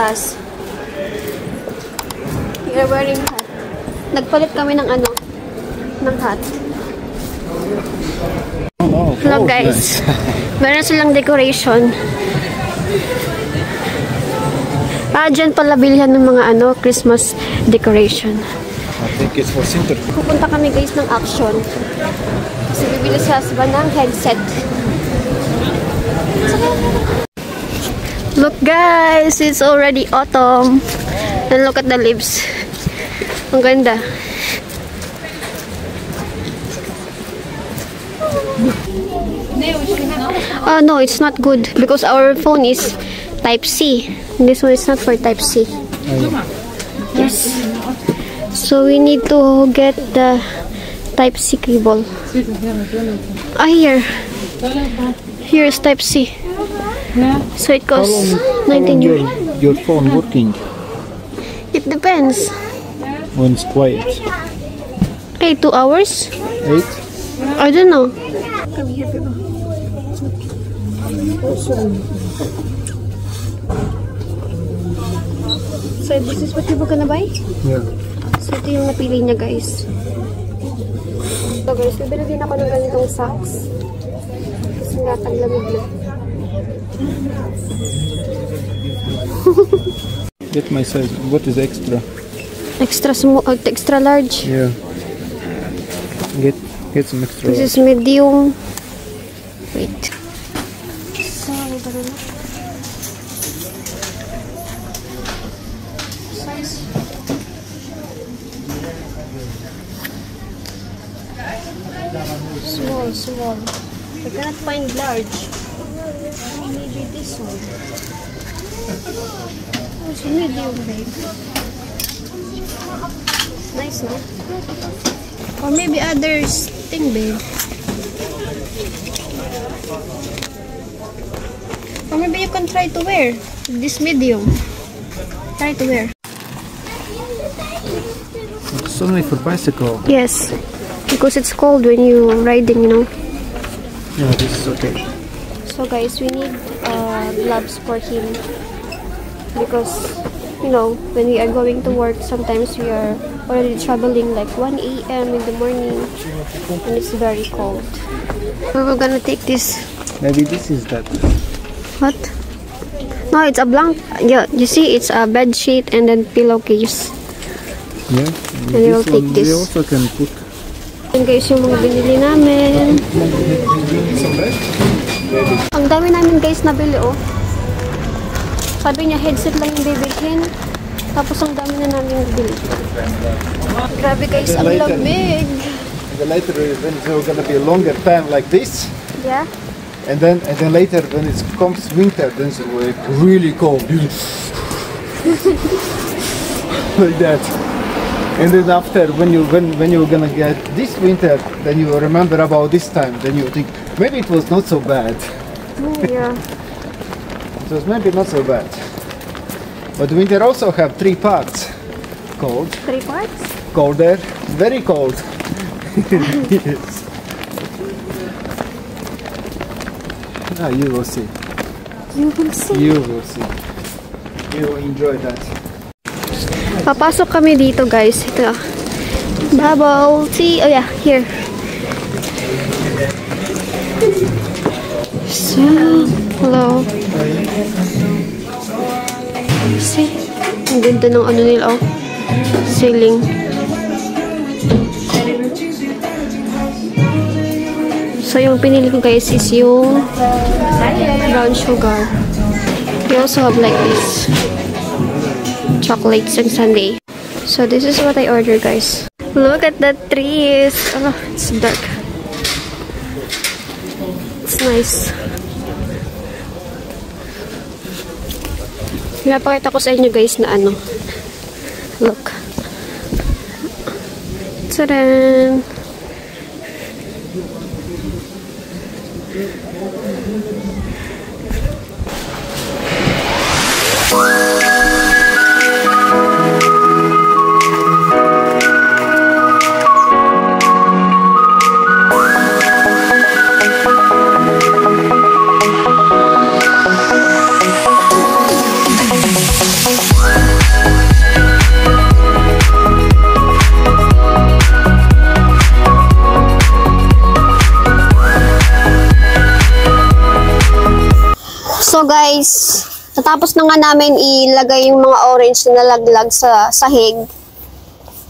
us. We are wearing hat. Nagpalit kami ng ano, ng hat. Hello guys. Meron silang decoration. Dyan pala bilhan ng mga ano, Christmas decoration. I think it's for Sinter. Pupunta kami guys ng Action. Kasi bibili sa husband ng headset. Look guys, it's already autumn. And look at the leaves. Ang ganda. Oh no, it's not good because our phone is Type-C. This one is not for Type-C. Yes. So we need to get the Type-C cable. Here. Here is Type-C. So it costs 19 euros. Your phone working? It depends. When it's quiet. 2 hours? 8? I don't know. Come here, people. So this is what you were gonna buy? Yeah. So ito yung napili niya guys. So guys, bibili din ako ng ganitong socks. Kasi nga taglamig na. Get my size. What is extra? Extra small, extra large. Yeah. Get some extra. This is medium. Wait. So, gano'n na. Size. Small. I cannot find large. Maybe this one. Oh, so medium, babe. Nice, no? Or maybe others thing, babe. Or maybe you can try to wear this medium. Try to wear. It's only for bicycle. Yes, because it's cold when you riding, you know. Yeah, this is okay. So guys, we need gloves for him because you know when we are going to work, sometimes we are already traveling like 1 a.m. in the morning and it's very cold. So we're gonna take this. Maybe this is that. What? No, it's a blanket. Yeah, you see, it's a bed sheet and then pillowcase. Yeah. And we will take this. We also can put. Yan guys yung mga binili namin. Ang dami namin guys nabili oh. Sabi niya headset lang yung bibilhin. Tapos ang dami na namin nabili. Grabe guys, ang lamig. Later when it's gonna be a longer time like this. Yeah. And then later when it comes winter, then it's really cold. Like that. And then after when you're gonna get this winter, then you remember about this time. Then you think maybe it was not so bad. Yeah. It was maybe not so bad. But winter also have 3 parts. Cold. 3 parts? Colder. Very cold. Yes. Ah, you will see. You will see. You will see. You will enjoy that. Papasok kami dito guys. Ito. Bubble tea. Oh yeah, here. So, hello. See? Ang ganda ng ano nila oh. Ceiling. So, yung pinili ko guys is yung brown sugar. We also have like this. Chocolates and sundae. So this is what I ordered guys. Look at the trees. Oh, it's dark. It's nice. Pinapakita ko sa inyo guys na ano. Look. Tadaan! guys, natapos na nga namin ilagay yung mga orange na nalaglag sa sahig.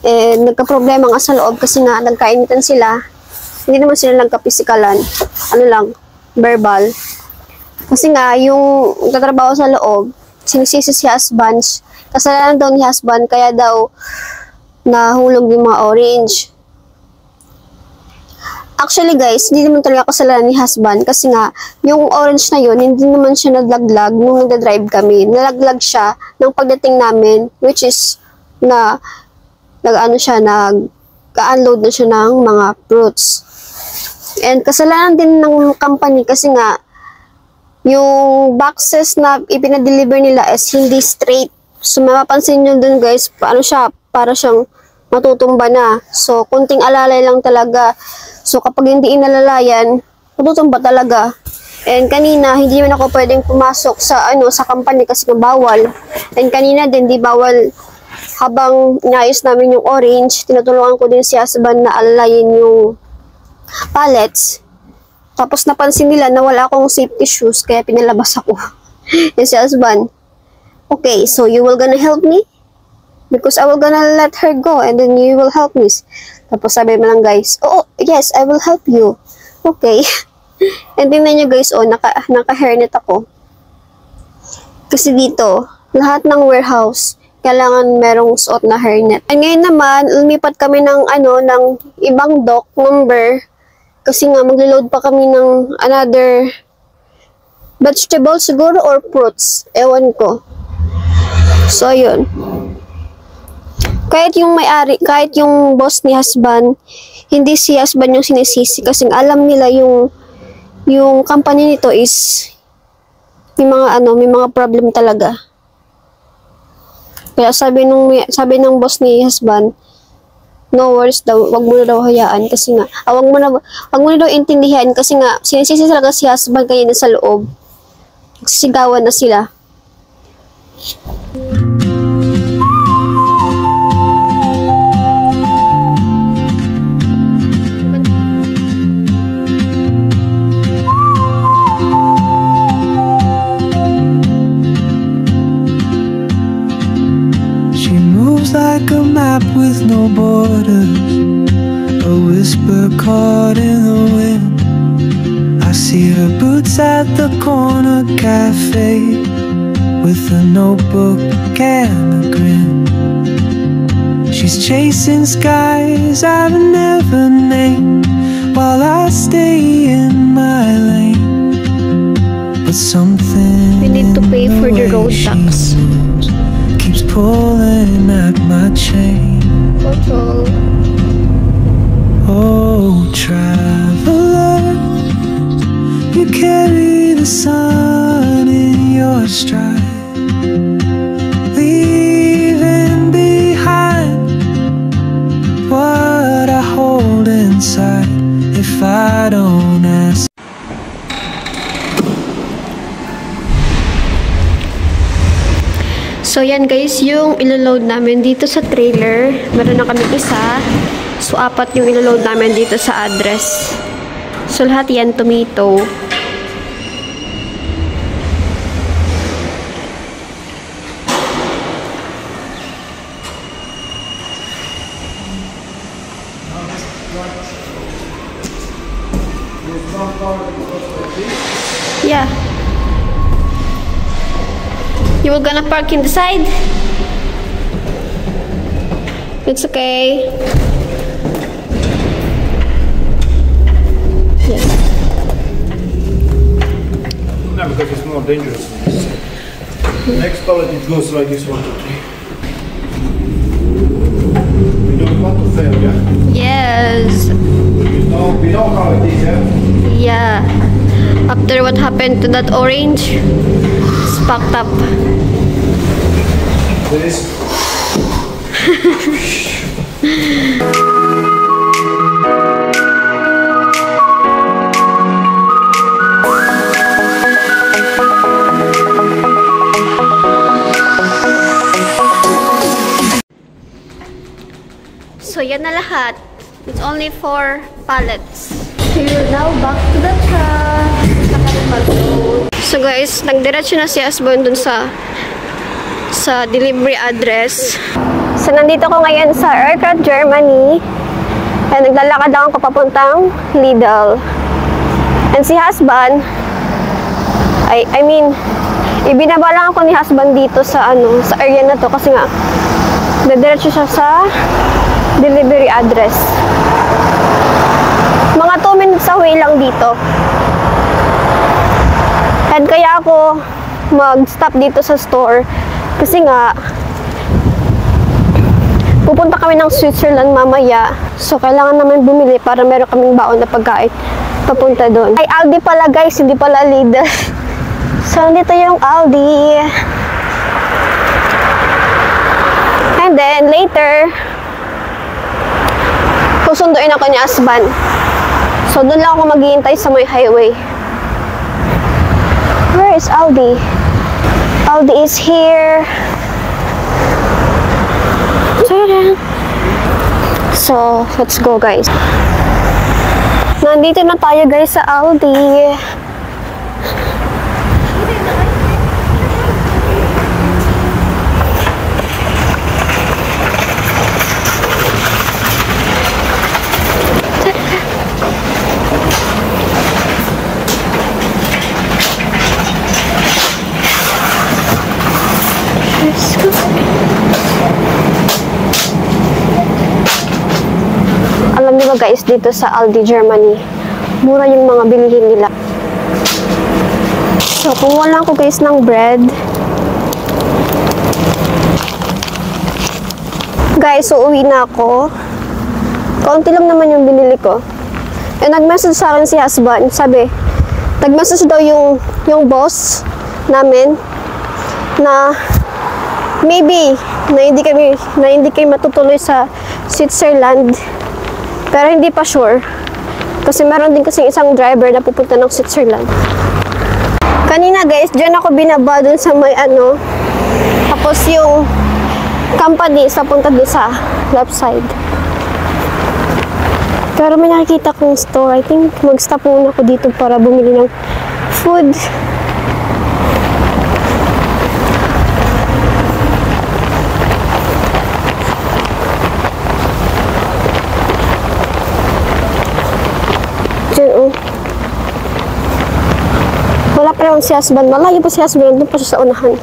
Eh, nagka-problema nga sa loob kasi nga nagkainitan sila. Hindi naman sila nagka-pisikalan. Ano lang, verbal. Kasi nga, yung nagtatrabaho sa loob, sinisisi si husband. Kasalanan daw ni husband, kaya daw nahulog yung mga orange. Actually guys, hindi naman talaga kasalanan ni husband kasi nga, yung orange na yun, hindi naman siya nalaglag nung nagda-drive kami. Nalaglag siya ng pagdating namin, which is nag-unload na siya ng mga fruits. And kasalanan din ng company kasi nga, yung boxes na ipinadeliver nila is hindi straight. So, mapapansin nyo dun guys, paano siya, para siyang matutumba na. So, kunting alalay lang talaga. So, kapag hindi inalalayan, matutumba talaga. And kanina, hindi naman ako pwedeng pumasok sa company kasi bawal. And kanina din, di bawal. Habang inayos namin yung orange, tinutulungan ko din si husband na alalayin yung pallets. Tapos napansin nila na wala akong safety shoes, kaya pinalabas ako. Yung si husband, okay, so you will gonna help me? Because I will gonna let her go and then you will help me. Tapos sabi mo lang guys, oh yes, I will help you. Okay. And tingnan nyo guys, naka-hairnet ako. Kasi dito, lahat ng warehouse, kailangan merong suot na hairnet. And ngayon naman, lumipat kami ng ibang dock number. Kasi nga, mag-load pa kami ng another vegetable siguro or fruits. Ewan ko. So, ayun. Kahit yung may-ari, kahit yung boss ni husband, hindi si husband yung sinisisi. Kasi alam nila yung company nito is may mga problem talaga. Kaya sabi ng boss ni husband, no worries daw, wag mo na daw hayaan kasi nga, wag mo na daw intindihan kasi nga, sinisisi talaga si husband kanina sa loob. Sigawan na sila. She moves like a map with no borders, a whisper caught in the wind. I see her boots at the corner cafe with a notebook and a grin. She's chasing skies I've never named while I stay in my lane. But something We need to pay for the road tax. keeps pulling at my chain. Oh, traveler, you carry the sun in your stride, leaving behind what I hold inside if I don't ask. So, yan guys, yung ilo-load namin dito sa trailer. Meron na kami isa. So, 4 yung ilo-load namin dito sa address. So, lahat yan tomato. Yeah. You were gonna park in the side? It's okay. Yes. No, because it's more dangerous. Next pallet it goes like this, 1, 2, 3. We don't want to fail, yeah? Yes. We know how it is, yeah? Yeah. After what happened to that orange, it's packed up. This. So, yan na lahat. It's only 4 pallets. We will now back to the truck. So, So guys, nagdiretso na si husband dun sa delivery address. So nandito ko ngayon sa Erkrath, Germany. And naglalakad lang ako papuntang Lidl. And si husband, I mean, ibinaba lang ako ni husband dito sa sa area na to kasi nga nagdiretso siya sa delivery address. Mga 2 minutes away lang dito. And kaya ako mag-stop dito sa store kasi nga pupunta kami ng Switzerland mamaya. So kailangan naman bumili para meron kaming baon na pagkain papunta doon. Ay, Aldi pala guys, hindi pala Lidl. So dito yung Aldi. And then later susunduin ako ni husband. So doon lang ako maghihintay sa may highway. Where is Aldi? Aldi is here. So, let's go guys. Nandito na tayo guys sa Aldi. Alam niyo ba guys, dito sa Aldi, Germany, mura yung mga bilihin nila. So, kumuha lang ako guys ng bread. Guys, so uwi na ako. Kaunti lang naman yung binili ko. And nag-message sa akin si husband. Sabi, nag-message daw yung boss namin na maybe na hindi kayo matutuloy sa Switzerland. Pero hindi pa sure. Kasi meron din kasing isang driver na pupunta ng Switzerland. Kanina guys, dyan ako binaba dun sa may tapos yung company sa punta dun sa left side. Pero may nakikita kong store. I think mag-stop muna ako dito para bumili ng food. Wala pa lang si husband. Malayo pa si husband. Doon pa siya sa unahan.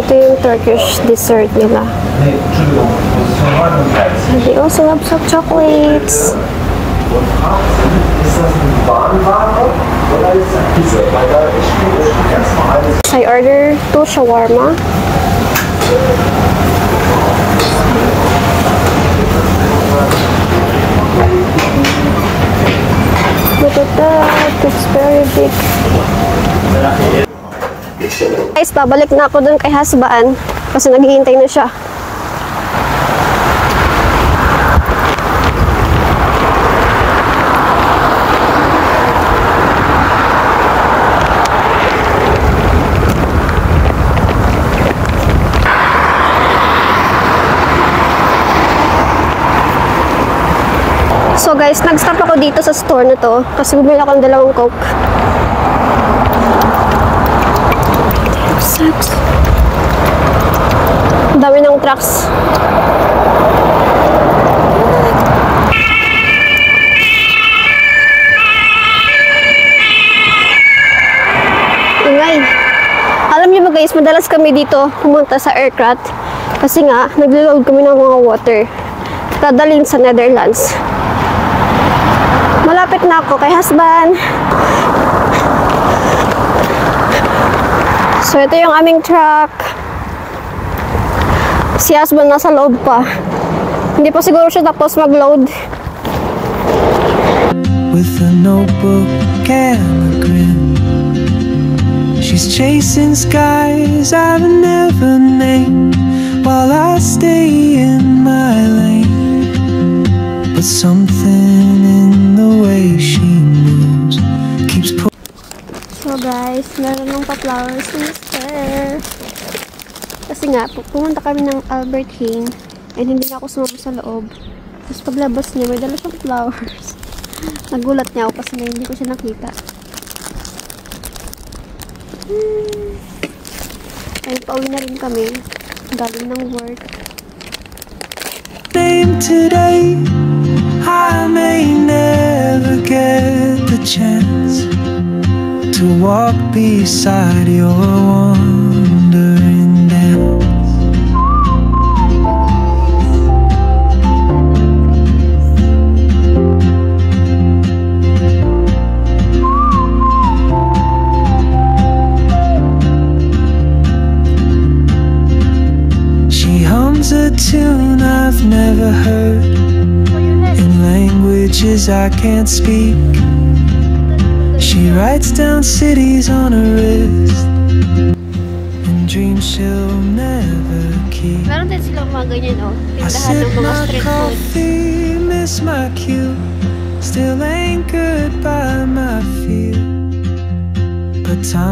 Ito yung Turkish dessert nila. They also have some chocolates. I ordered 2 shawarma. Look at that, it's very big. Guys, babalik na ako dun kay husband kasi naghihintay na siya. So guys, nag-stop ako dito sa store na to kasi bumili ako ng 2 Coke. Ang dami ng trucks. Ingay. Alam niyo ba guys, madalas kami dito pumunta sa Erkrath kasi nga, naglo-load kami ng mga water. Dadalhin sa Netherlands. Malapit na ako kay husband. So, ito yung aming truck. Si husband nasa loob pa. Hindi pa siguro siya tapos mag-load. With a notebook and a grin, she's chasing skies I've never named, while I stay in my lane. But something in the way she moves keeps pulling. So guys, meron ng pa-flowers sister. Kasi nga, pumunta kami ng Albert Heijn and hindi na ako sumama sa loob. Tapos paglabas niya, may dala siyang flowers. Nagulat niya ako kasi hindi ko siya nakita. Ay, pauwi na rin kami. Galing ng work. Name today, I may never get the chance to walk beside your wandering dance. She hums a tune I've never heard in languages I can't speak. She writes down cities on her wrist and dreams she'll never keep. Meron din silang mga ganyan, oh. I Tindahan sip ng mga my street food. coffee, miss my cue, still anchored by my fear, but time